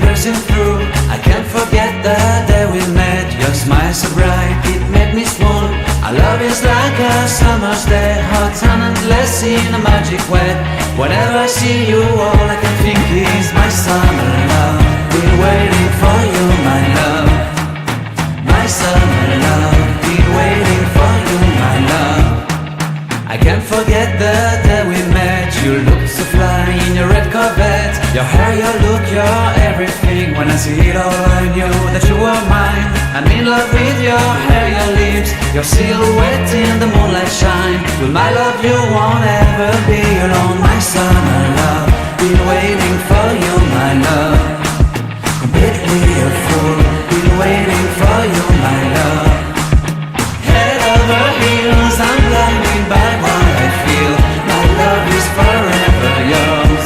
piercing through. I can't forget the day we met. Your smile so bright, it made me swoon. Our love is like a summer's day, hot and endless in a magic way. Whenever I see you, all I can think is my summer love. Been waiting for you, my love. My summer love. Been waiting for you, my love. I can't forget the day we met. You looked so fly in your red Corvette. Your hair, your look, your everything. When I see it all, I knew that you were mine. I'm in love with your hair, your lips, your silhouette in the moonlight shine. With my love you won't ever be alone. My summer love, been waiting for you, my love. Completely a fool, been waiting for you, my love. Head over heels, I'm blinded by what I feel. My love is forever yours.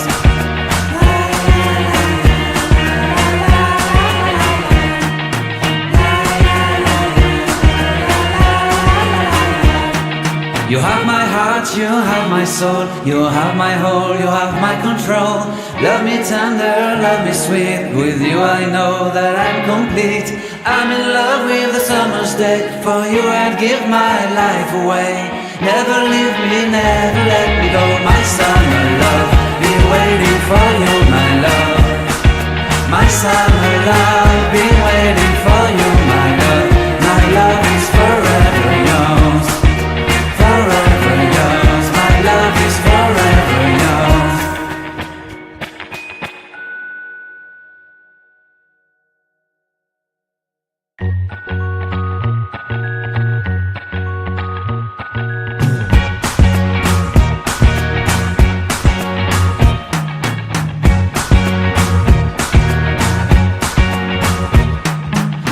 You have my heart, you have my soul, you have my whole, you have my control. Love me tender, love me sweet, with you I know that I'm complete. I'm in love with the summer's day, for you I'd give my life away. Never leave me, never let me go, my summer love. Been waiting for you, my love. My summer love, been waiting for you, my love. My love is forever yours. Forever yours, my love is forever yours.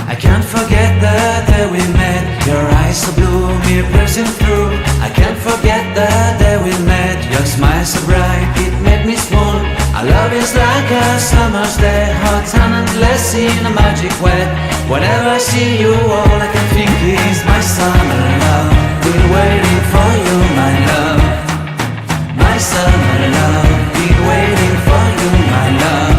I can't forget the day we met. Your eyes so blue, me piercing through. I can't forget the day we met. Your smile so bright, it made me swoon. Our love is like a summer's day, hot and endless in a magic way. Whenever I see you, all I can think is my summer love. Been waiting for you, my love. My summer love. Been waiting for you, my love.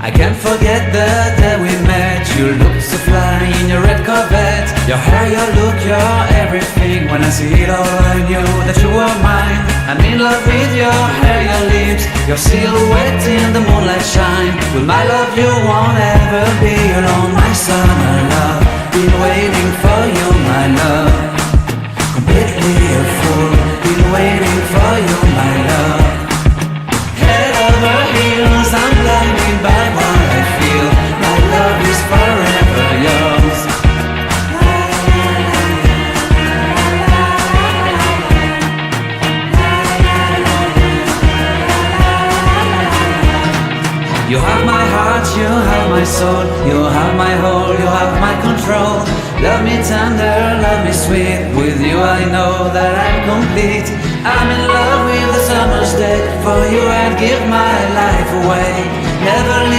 I can't forget the day we met. You looked so fly in your red Corvette. Your hair, your look, your everything. When I see it all, I knew that you were mine. I'm in love with your hair, your lips, your silhouette in the moonlight shine. With my love you won't ever be alone. My summer love, been waiting for you, my love. Completely a fool, been waiting for you, my love. Head over heels, I'm blinded by what I feel. My love is forever yours. You have my heart, you have my soul, you have my whole, you have my control. Love me tender, love me sweet, with you I know that I'm complete. I'm in love with the summer's day, for you I'd give my life away. Never leave